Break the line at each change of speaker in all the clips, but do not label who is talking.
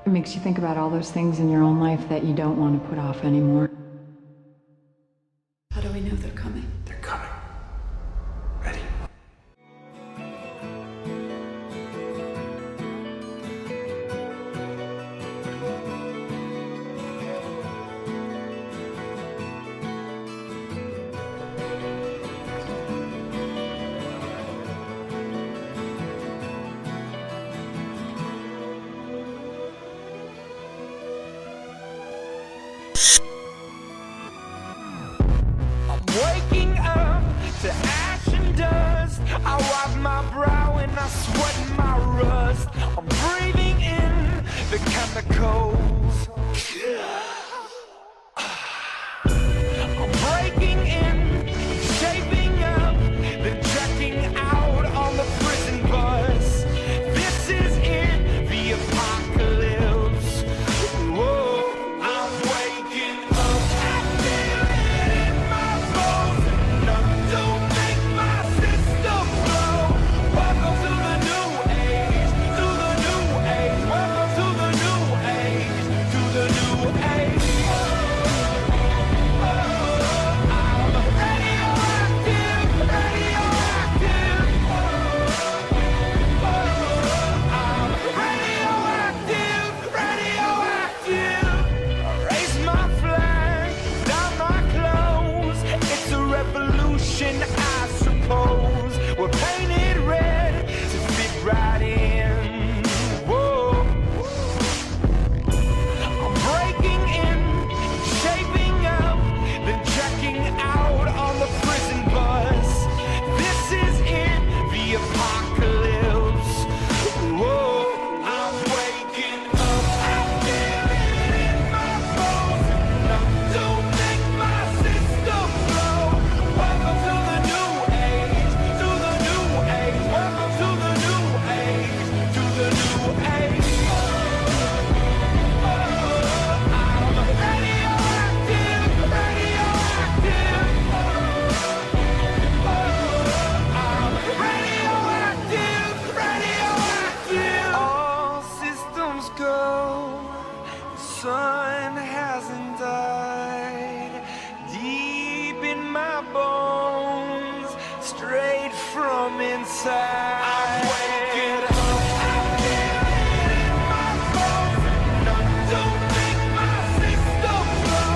It makes you think about all those things in your own life that you don't want to put off anymore.
How do we know they're coming?
They're coming. Ready?
Waking up to ash and dust, I wipe my brow and I sweat my rust. I'm breathing in the chemicals. I'm breaking in, shaping up, then checking out on the prison bus. This is it, the apocalypse. Whoa, I'm waking up. I feel it in my bones. Nothing to make my system blow. Welcome to the new age, to the new age. Welcome to the new age, to the new age. I'm radioactive, radioactive. I'm radioactive, radioactive. Raise my flag, down my clothes. It's a revolution, I suppose. We're painted red to fit right in. Whoa. I'm breaking in, shaping up, then checking out on the prison bus. This is it, the apocalypse. Whoa, I'm waking up. I feel it in my bones. Nothing to make my system blow. Welcome to the new age, to the new age. Welcome to the new age, to the new age. I'm radioactive, radioactive. I'm radioactive, radioactive. All systems go. The sun hasn't died. Deep in my bones, straight from inside. I'm waking up. I feel it in my bones. Nothing to make my system blow.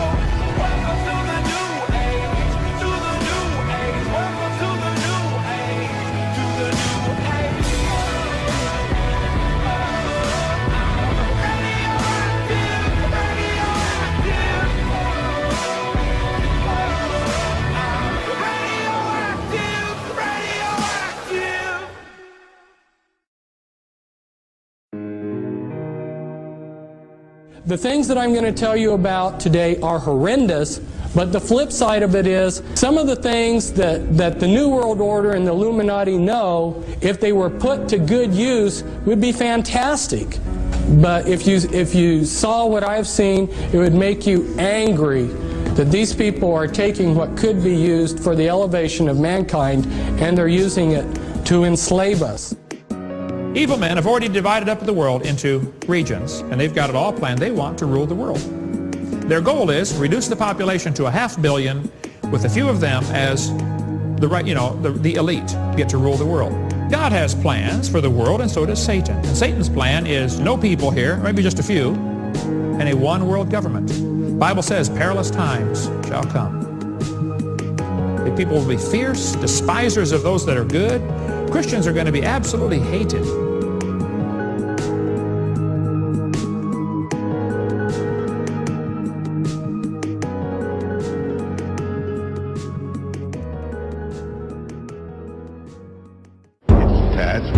Welcome to the new age, to the new age. Welcome to the new age, to the new age. I'm radioactive, radioactive. I'm radioactive, radioactive.
The things that I'm going to tell you about today are horrendous, but the flip side of it is some of the things that the New World Order and the Illuminati know, if they were put to good use, would be fantastic. But if you saw what I've seen, it would make you angry that these people are taking what could be used for the elevation of mankind, and they're using it to enslave us.
Evil men have already divided up the world into regions, and they've got it all planned. They want to rule the world. Their goal is to reduce the population to 500 million, with a few of them as the elite get to rule the world. God has plans for the world, and so does Satan. And Satan's plan is no people here, maybe just a few, and a one world government. The Bible says perilous times shall come. The people will be fierce, despisers of those that are good. Christians are going to be absolutely hated.
Its task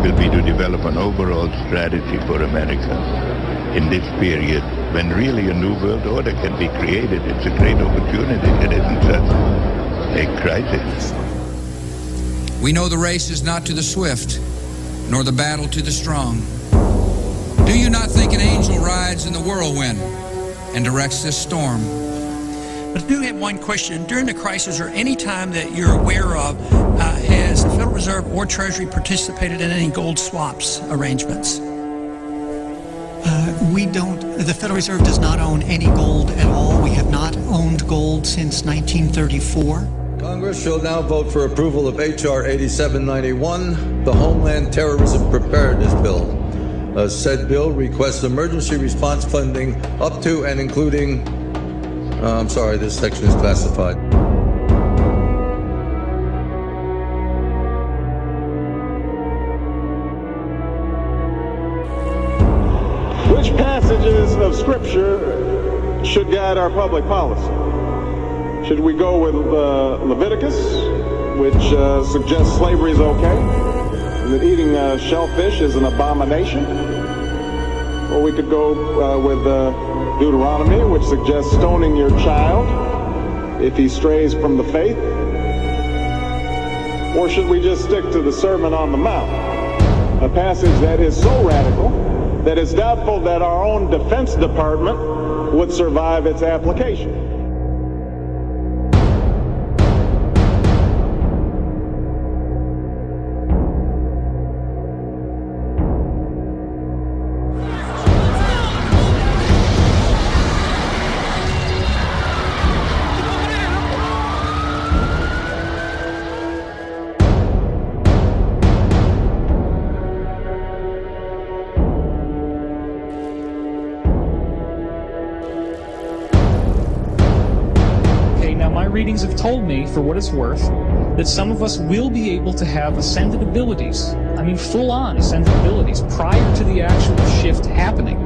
will be to develop an overall strategy for America in this period when really a new world order can be created. It's a great opportunity. It isn't just a crisis.
We know the race is not to the swift, nor the battle to the strong. Do you not think an angel rides in the whirlwind and directs this storm?
But I do have one question. During the crisis or any time that you're aware of, has the Federal Reserve or Treasury participated in any gold swaps arrangements? The Federal Reserve does not own any gold at all. We have not owned gold since 1934.
Congress shall now vote for approval of H.R. 8791, the Homeland Terrorism Preparedness Bill. Said bill requests emergency response funding up to and including, I'm sorry, this section is classified.
Which passages of Scripture should guide our public policy? Should we go with Leviticus, which suggests slavery is okay, and that eating shellfish is an abomination? Or we could go with Deuteronomy, which suggests stoning your child if he strays from the faith? Or should we just stick to the Sermon on the Mount, a passage that is so radical that it's doubtful that our own Defense Department would survive its application?
Readings have told me, for what it's worth, that some of us will be able to have ascended abilities. I mean, full-on ascended abilities prior to the actual shift happening.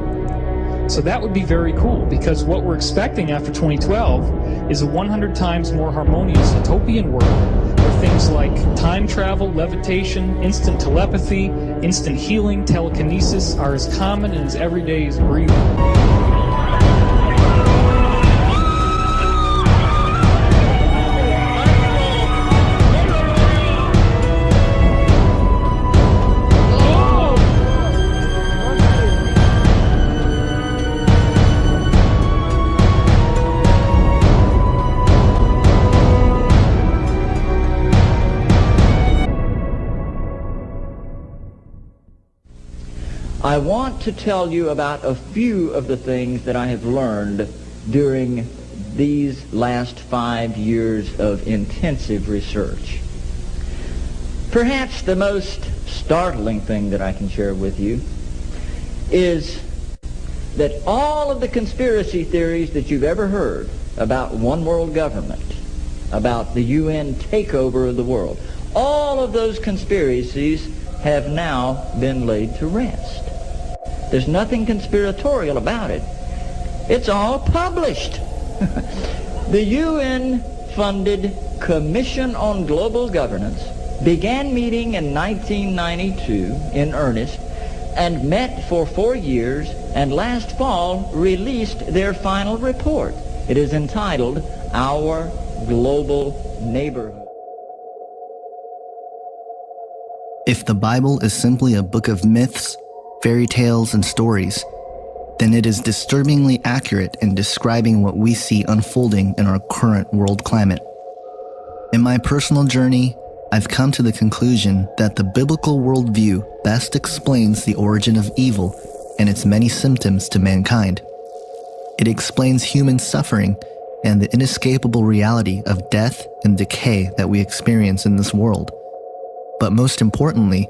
So that would be very cool, because what we're expecting after 2012 is a 100 times more harmonious utopian world where things like time travel, levitation, instant telepathy, instant healing, telekinesis are as common and as everyday as breathing.
I want to tell you about a few of the things that I have learned during these last 5 years of intensive research. Perhaps the most startling thing that I can share with you is that all of the conspiracy theories that you've ever heard about one world government, about the UN takeover of the world, all of those conspiracies have now been laid to rest. There's nothing conspiratorial about it. It's all published. The UN-funded Commission on Global Governance began meeting in 1992 in earnest and met for 4 years, and last fall released their final report. It is entitled Our Global Neighborhood.
If the Bible is simply a book of myths, fairy tales, and stories, then it is disturbingly accurate in describing what we see unfolding in our current world climate. In my personal journey, I've come to the conclusion that the biblical worldview best explains the origin of evil and its many symptoms to mankind. It explains human suffering and the inescapable reality of death and decay that we experience in this world. But most importantly,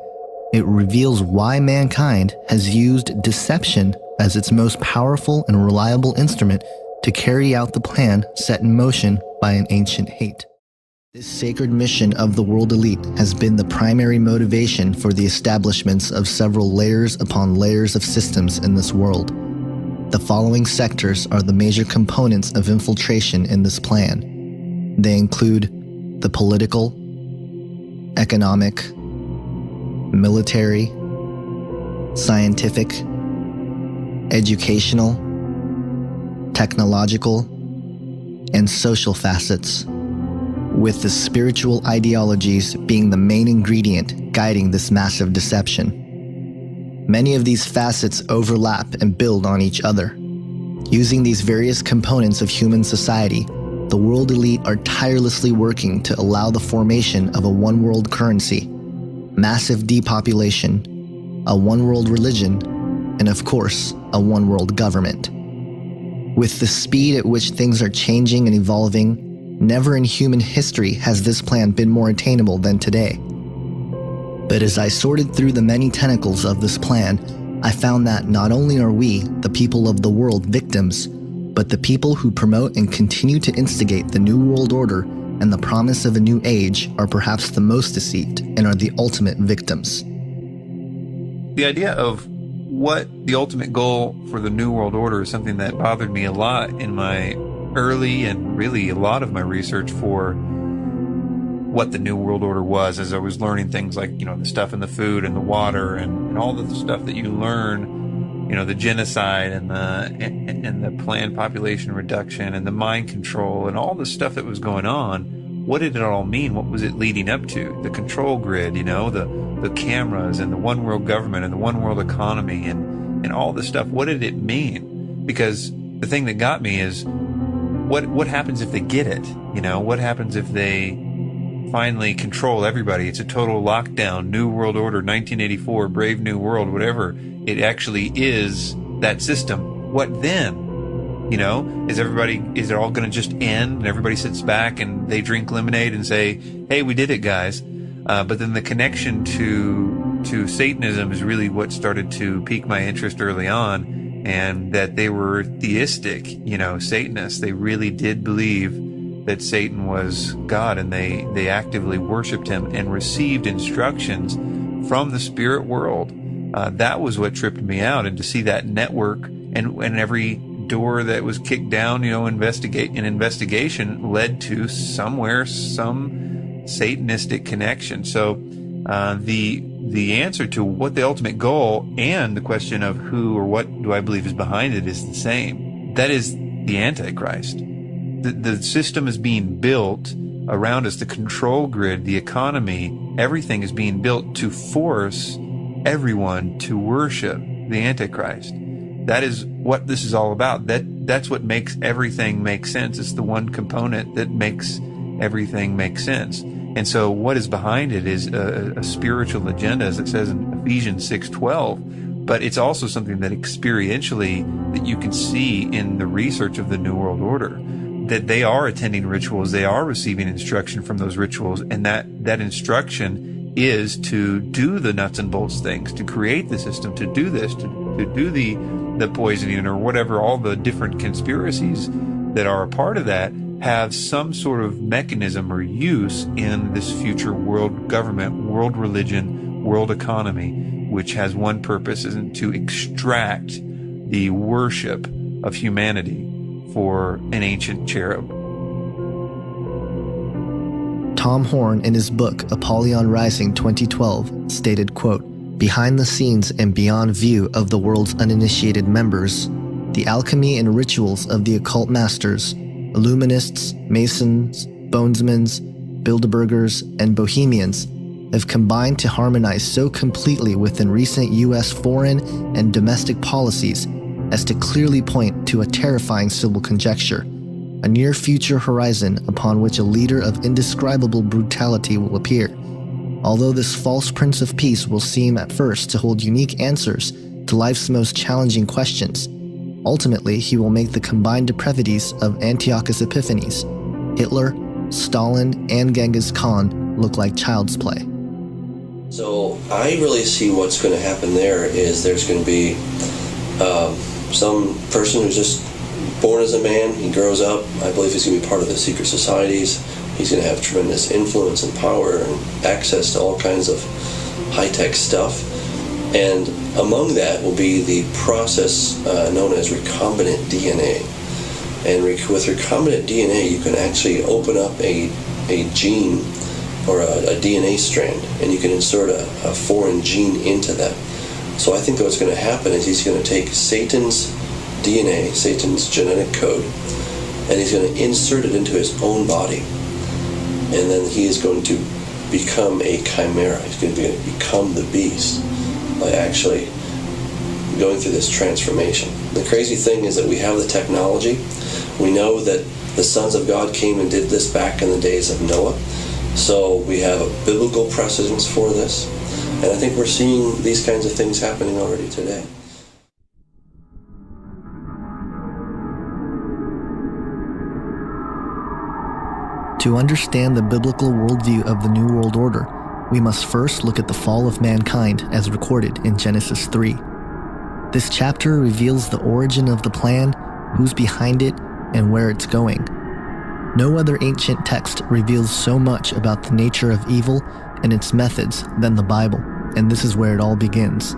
it reveals why mankind has used deception as its most powerful and reliable instrument to carry out the plan set in motion by an ancient hate. This sacred mission of the world elite has been the primary motivation for the establishments of several layers upon layers of systems in this world. The following sectors are the major components of infiltration in this plan. They include the political, economic, military, scientific, educational, technological, and social facets, with the spiritual ideologies being the main ingredient guiding this massive deception. Many of these facets overlap and build on each other. Using these various components of human society, the world elite are tirelessly working to allow the formation of a one-world currency, massive depopulation, a one-world religion, and of course, a one-world government. With the speed at which things are changing and evolving, never in human history has this plan been more attainable than today. But as I sorted through the many tentacles of this plan, I found that not only are we, the people of the world, victims, but the people who promote and continue to instigate the New World Order and the promise of a new age are perhaps the most deceived and are the ultimate victims.
The idea of what the ultimate goal for the New World Order is something that bothered me a lot in my early and really a lot of my research for what the New World Order was, as I was learning things like, the stuff in the food and the water and all the stuff that you learn, the genocide and the planned population reduction and the mind control and all the stuff that was going on. What did it all mean? What was it leading up to? The control grid, the cameras and the one world government and the one world economy and all this stuff. What did it mean? Because the thing that got me is what happens if they get it? What happens if they finally control everybody? It's a total lockdown, New World Order, 1984, Brave New World, whatever. It actually is that system. What then? Is it all going to just end and everybody sits back and they drink lemonade and say, hey, we did it, guys. But then the connection to Satanism is really what started to pique my interest early on, and that they were theistic, Satanists. They really did believe that Satan was God, and they actively worshiped him and received instructions from the spirit world. That was what tripped me out, and to see that network and every door that was kicked down, investigation led to some Satanistic connection. So the answer to what the ultimate goal and the question of who or what do I believe is behind it is the same. That is the Antichrist. The system is being built around us, the control grid, the economy, everything is being built to force everyone to worship the Antichrist. That is what this is all about. That's what makes everything make sense. It's the one component that makes everything make sense. And so what is behind it is a spiritual agenda, as it says in Ephesians 6:12. But it's also something that experientially that you can see in the research of the New World Order, that they are attending rituals, they are receiving instruction from those rituals, and that instruction is to do the nuts and bolts things, to create the system, to do this, to do the poisoning or whatever, all the different conspiracies that are a part of that have some sort of mechanism or use in this future world government, world religion, world economy, which has one purpose, isn't to extract the worship of humanity for an ancient cherub.
Tom Horn, in his book Apollyon Rising 2012, stated, quote, "Behind the scenes and beyond view of the world's uninitiated members, the alchemy and rituals of the occult masters, Illuminists, Masons, Bonesmans, Bilderbergers, and Bohemians have combined to harmonize so completely within recent U.S. foreign and domestic policies as to clearly point to a terrifying civil conjuncture, a near future horizon upon which a leader of indescribable brutality will appear. Although this false Prince of Peace will seem at first to hold unique answers to life's most challenging questions, ultimately he will make the combined depravities of Antiochus Epiphanes, Hitler, Stalin, and Genghis Khan look like child's play."
So I really see what's going to happen there is there's going to be some person who's just born as a man, he grows up, I believe he's going to be part of the secret societies, he's going to have tremendous influence and power and access to all kinds of high-tech stuff, and among that will be the process known as recombinant DNA. And with recombinant DNA, you can actually open up a gene or a DNA strand, and you can insert a foreign gene into that. So I think what's going to happen is he's going to take Satan's DNA, Satan's genetic code, and he's going to insert it into his own body. And then he is going to become a chimera. He's going to become the beast by actually going through this transformation. The crazy thing is that we have the technology. We know that the sons of God came and did this back in the days of Noah. So we have a biblical precedence for this. And I think we're seeing these kinds of things happening already today.
To understand the biblical worldview of the New World Order, we must first look at the fall of mankind as recorded in Genesis 3. This chapter reveals the origin of the plan, who's behind it, and where it's going. No other ancient text reveals so much about the nature of evil and its methods than the Bible, and this is where it all begins.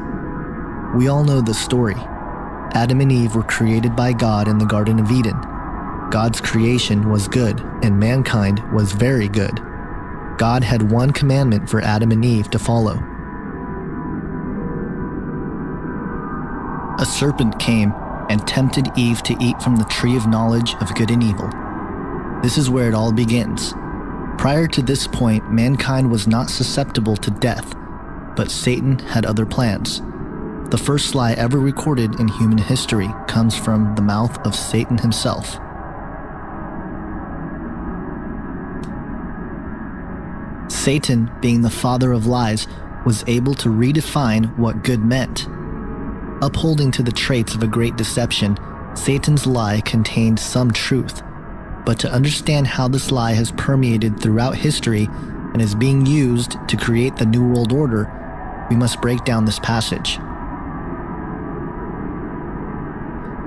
We all know the story. Adam and Eve were created by God in the Garden of Eden. God's creation was good, and mankind was very good. God had one commandment for Adam and Eve to follow. A serpent came and tempted Eve to eat from the tree of knowledge of good and evil. This is where it all begins. Prior to this point, mankind was not susceptible to death, but Satan had other plans. The first lie ever recorded in human history comes from the mouth of Satan himself. Satan, being the father of lies, was able to redefine what good meant. Upholding to the traits of a great deception, Satan's lie contained some truth. But to understand how this lie has permeated throughout history and is being used to create the New World Order, we must break down this passage.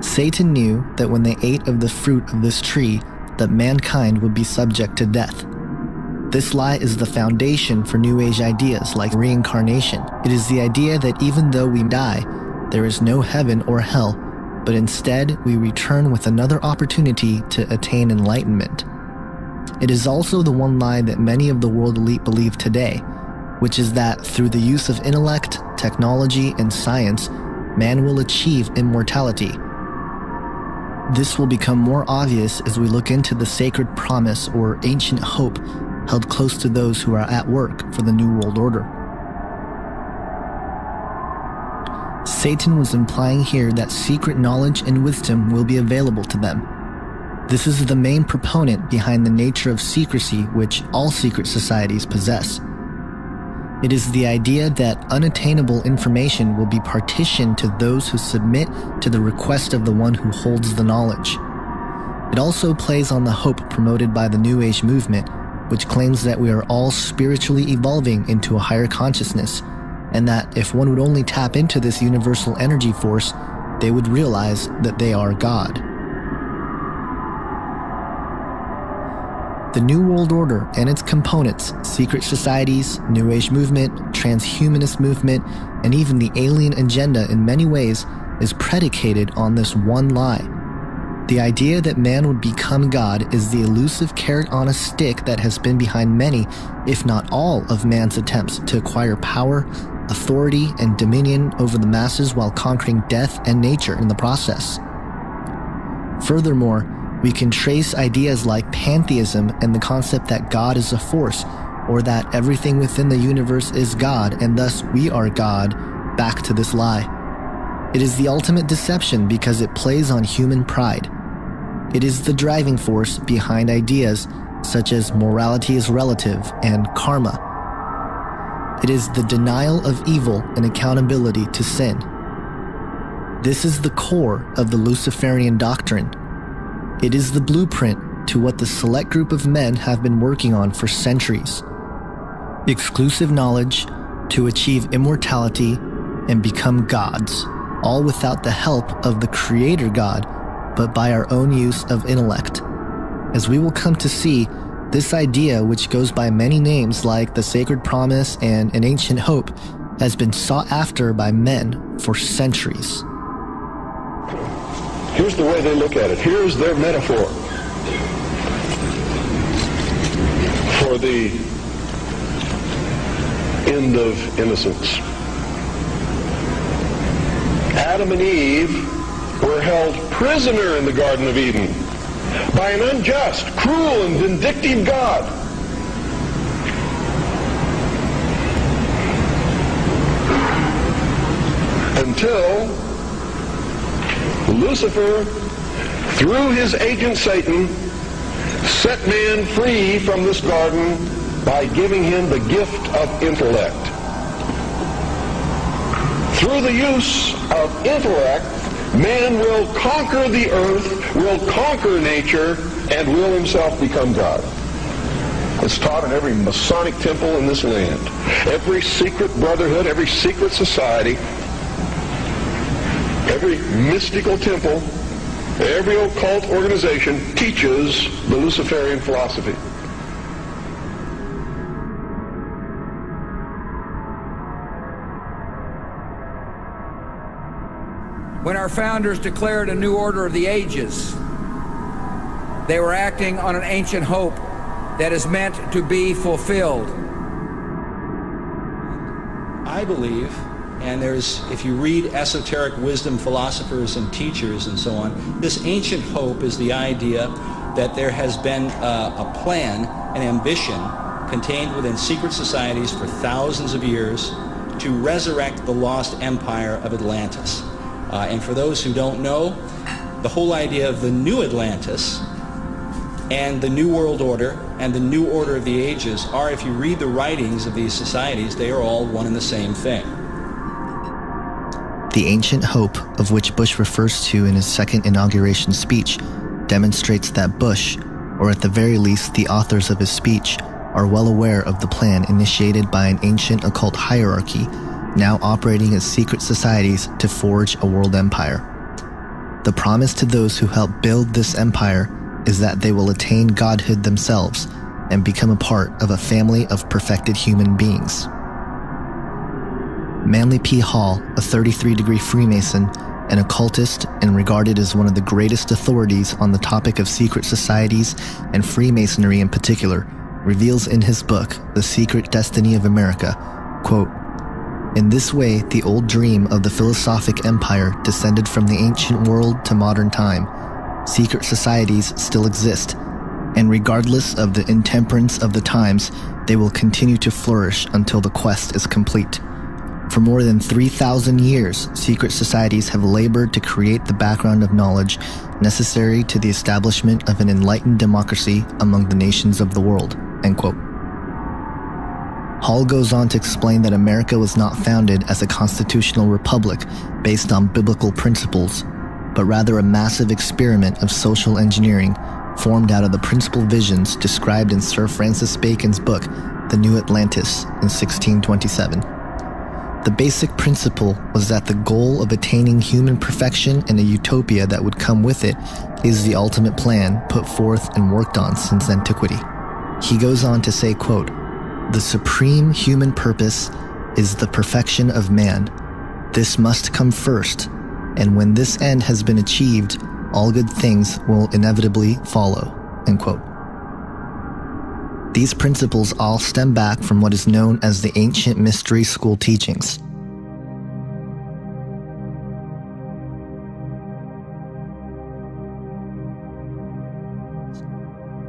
Satan knew that when they ate of the fruit of this tree, that mankind would be subject to death. This lie is the foundation for New Age ideas like reincarnation. It is the idea that even though we die, there is no heaven or hell, but instead we return with another opportunity to attain enlightenment. It is also the one lie that many of the world elite believe today, which is that through the use of intellect, technology, and science, man will achieve immortality. This will become more obvious as we look into the sacred promise or ancient hope held close to those who are at work for the New World Order. Satan was implying here that secret knowledge and wisdom will be available to them. This is the main proponent behind the nature of secrecy which all secret societies possess. It is the idea that unattainable information will be partitioned to those who submit to the request of the one who holds the knowledge. It also plays on the hope promoted by the New Age movement, which claims that we are all spiritually evolving into a higher consciousness, and that if one would only tap into this universal energy force, they would realize that they are God. The New World Order and its components, secret societies, New Age movement, transhumanist movement, and even the alien agenda in many ways is predicated on this one lie. The idea that man would become God is the elusive carrot on a stick that has been behind many, if not all, of man's attempts to acquire power, authority, and dominion over the masses while conquering death and nature in the process. Furthermore, we can trace ideas like pantheism and the concept that God is a force, or that everything within the universe is God and thus we are God, back to this lie. It is the ultimate deception because it plays on human pride. It is the driving force behind ideas such as morality is relative and karma. It is the denial of evil and accountability to sin. This is the core of the Luciferian doctrine. It is the blueprint to what the select group of men have been working on for centuries. Exclusive knowledge to achieve immortality and become gods, all without the help of the Creator God, but by our own use of intellect. As we will come to see, this idea, which goes by many names like the Sacred Promise and an Ancient Hope, has been sought after by men for centuries.
Here's the way they look at it. Here's their metaphor for the end of innocence. Adam and Eve were held prisoner in the Garden of Eden by an unjust, cruel, and vindictive God. Until Lucifer, through his agent Satan, set man free from this garden by giving him the gift of intellect. Through the use of intellect, man will conquer the earth, will conquer nature, and will himself become God.
It's taught in every Masonic temple in this land. Every secret brotherhood, every secret society, every mystical temple, every occult organization teaches the Luciferian philosophy.
When our founders declared a new order of the ages, they were acting on an ancient hope that is meant to be fulfilled.
I believe, and if you read esoteric wisdom philosophers and teachers and so on, this ancient hope is the idea that there has been a plan, an ambition contained within secret societies for thousands of years to resurrect the lost empire of Atlantis. And for those who don't know, the whole idea of the new Atlantis and the New World Order and the New Order of the Ages are, if you read the writings of these societies, they are all one and the same thing.
The ancient hope of which Bush refers to in his second inauguration speech demonstrates that Bush, or at the very least the authors of his speech, are well aware of the plan initiated by an ancient occult hierarchy now operating as secret societies to forge a world empire. The promise to those who help build this empire is that they will attain godhood themselves and become a part of a family of perfected human beings. Manly P. Hall, a 33-degree Freemason, an occultist and regarded as one of the greatest authorities on the topic of secret societies and Freemasonry in particular, reveals in his book, The Secret Destiny of America, quote, "In this way, the old dream of the philosophic empire descended from the ancient world to modern time. Secret societies still exist, and regardless of the intemperance of the times, they will continue to flourish until the quest is complete. For more than 3,000 years, secret societies have labored to create the background of knowledge necessary to the establishment of an enlightened democracy among the nations of the world." End quote. Hall goes on to explain that America was not founded as a constitutional republic based on biblical principles, but rather a massive experiment of social engineering formed out of the principal visions described in Sir Francis Bacon's book, The New Atlantis, in 1627. The basic principle was that the goal of attaining human perfection and a utopia that would come with it is the ultimate plan put forth and worked on since antiquity. He goes on to say, quote, "The supreme human purpose is the perfection of man. This must come first, and when this end has been achieved, all good things will inevitably follow." End quote. These principles all stem back from what is known as the ancient mystery school teachings.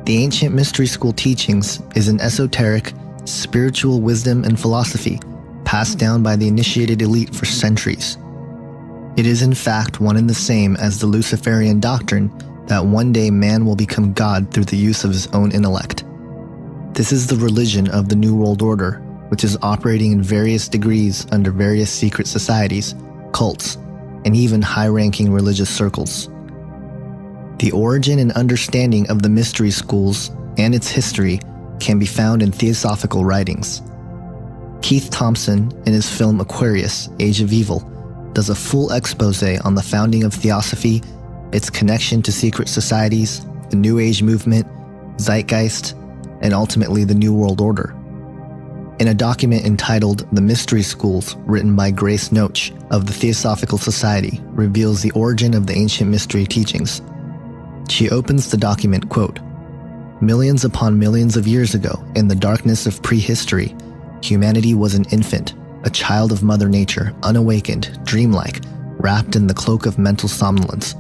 The ancient mystery school teachings is an esoteric, spiritual wisdom and philosophy passed down by the initiated elite for centuries. It is in fact one and the same as the Luciferian doctrine that one day man will become God through the use of his own intellect. This is the religion of the New World Order, which is operating in various degrees under various secret societies, cults, and even high-ranking religious circles. The origin and understanding of the mystery schools and its history can be found in theosophical writings. Keith Thompson, in his film Aquarius, Age of Evil, does a full expose on the founding of theosophy, its connection to secret societies, the New Age movement, Zeitgeist, and ultimately the New World Order. In a document entitled The Mystery Schools, written by Grace Noach of the Theosophical Society, reveals the origin of the ancient mystery teachings. She opens the document, quote, "Millions upon millions of years ago, in the darkness of prehistory, humanity was an infant, a child of Mother Nature, unawakened, dreamlike, wrapped in the cloak of mental somnolence.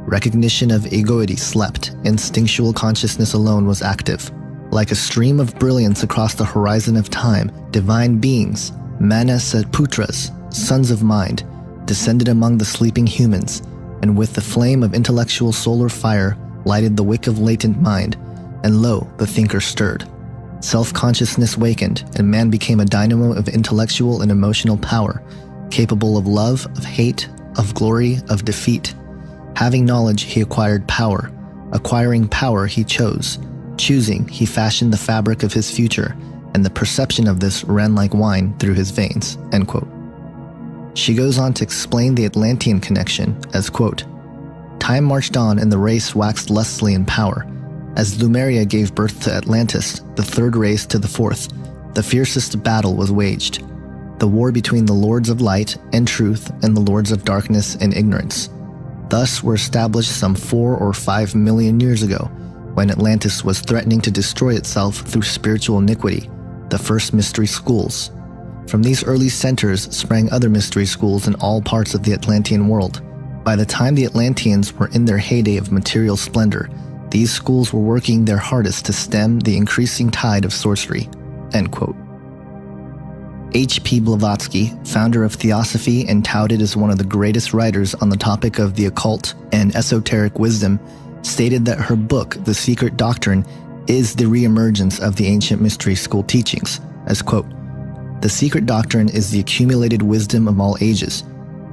Recognition of egoity slept, instinctual consciousness alone was active. Like a stream of brilliance across the horizon of time, divine beings, Manasatputras, sons of mind, descended among the sleeping humans, and with the flame of intellectual solar fire lighted the wick of latent mind, and lo, the thinker stirred. Self-consciousness wakened, and man became a dynamo of intellectual and emotional power, capable of love, of hate, of glory, of defeat. Having knowledge, he acquired power. Acquiring power, he chose. Choosing, he fashioned the fabric of his future, and the perception of this ran like wine through his veins, end quote. She goes on to explain the Atlantean connection as, quote, time marched on and the race waxed lustily in power. As Lemuria gave birth to Atlantis, the third race to the fourth, the fiercest battle was waged. The war between the lords of light and truth and the lords of darkness and ignorance. Thus were established some 4 or 5 million years ago, when Atlantis was threatening to destroy itself through spiritual iniquity, the first mystery schools. From these early centers sprang other mystery schools in all parts of the Atlantean world. By the time the Atlanteans were in their heyday of material splendor, these schools were working their hardest to stem the increasing tide of sorcery, end quote. H.P. Blavatsky, founder of Theosophy and touted as one of the greatest writers on the topic of the occult and esoteric wisdom, stated that her book, The Secret Doctrine, is the reemergence of the ancient mystery school teachings, as, quote, the secret doctrine is the accumulated wisdom of all ages,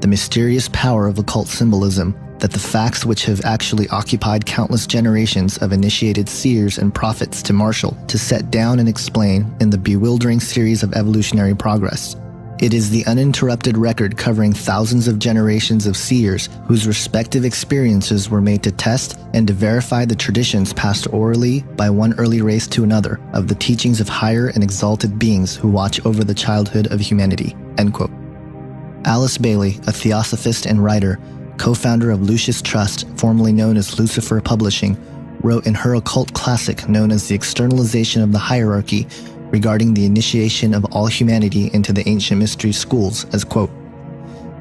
the mysterious power of occult symbolism, that the facts which have actually occupied countless generations of initiated seers and prophets to marshal, to set down and explain in the bewildering series of evolutionary progress. It is the uninterrupted record covering thousands of generations of seers whose respective experiences were made to test and to verify the traditions passed orally by one early race to another of the teachings of higher and exalted beings who watch over the childhood of humanity, end quote. Alice Bailey, a theosophist and writer, co-founder of Lucis Trust, formerly known as Lucifer Publishing, wrote in her occult classic known as The Externalization of the Hierarchy regarding the initiation of all humanity into the ancient mystery schools as, quote,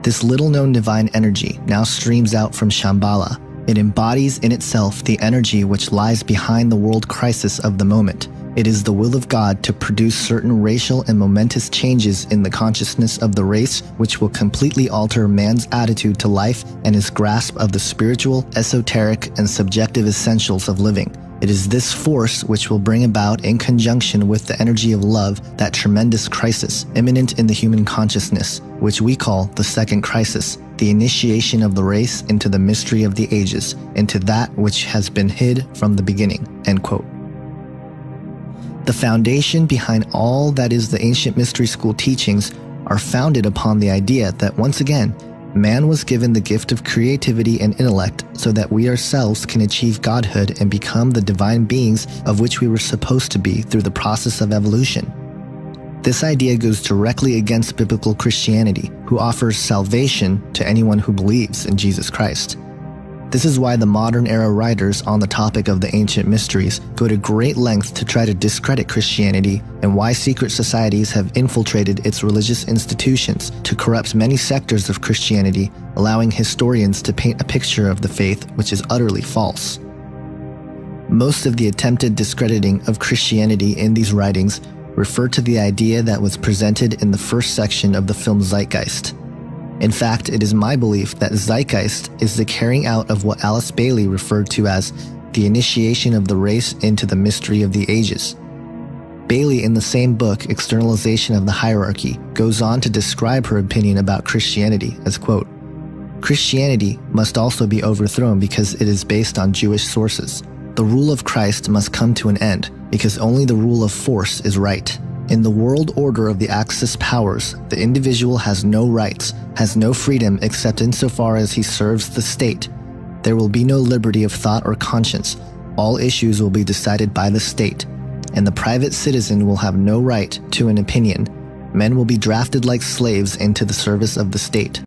this little-known divine energy now streams out from Shambhala. It embodies in itself the energy which lies behind the world crisis of the moment. It is the will of God to produce certain racial and momentous changes in the consciousness of the race which will completely alter man's attitude to life and his grasp of the spiritual, esoteric, and subjective essentials of living. It is this force which will bring about, in conjunction with the energy of love, that tremendous crisis imminent in the human consciousness, which we call the second crisis, the initiation of the race into the mystery of the ages, into that which has been hid from the beginning, end quote. The foundation behind all that is the ancient mystery school teachings are founded upon the idea that, once again, man was given the gift of creativity and intellect so that we ourselves can achieve godhood and become the divine beings of which we were supposed to be through the process of evolution. This idea goes directly against biblical Christianity, who offers salvation to anyone who believes in Jesus Christ. This is why the modern era writers on the topic of the ancient mysteries go to great lengths to try to discredit Christianity, and why secret societies have infiltrated its religious institutions to corrupt many sectors of Christianity, allowing historians to paint a picture of the faith which is utterly false. Most of the attempted discrediting of Christianity in these writings refer to the idea that was presented in the first section of the film Zeitgeist. In fact, it is my belief that Zeitgeist is the carrying out of what Alice Bailey referred to as the initiation of the race into the mystery of the ages. Bailey, in the same book, Externalization of the Hierarchy, goes on to describe her opinion about Christianity as, quote, Christianity must also be overthrown because it is based on Jewish sources. The rule of Christ must come to an end because only the rule of force is right. In the world order of the Axis powers, the individual has no rights, has no freedom except insofar as he serves the state. There will be no liberty of thought or conscience. All issues will be decided by the state, and the private citizen will have no right to an opinion. Men will be drafted like slaves into the service of the state.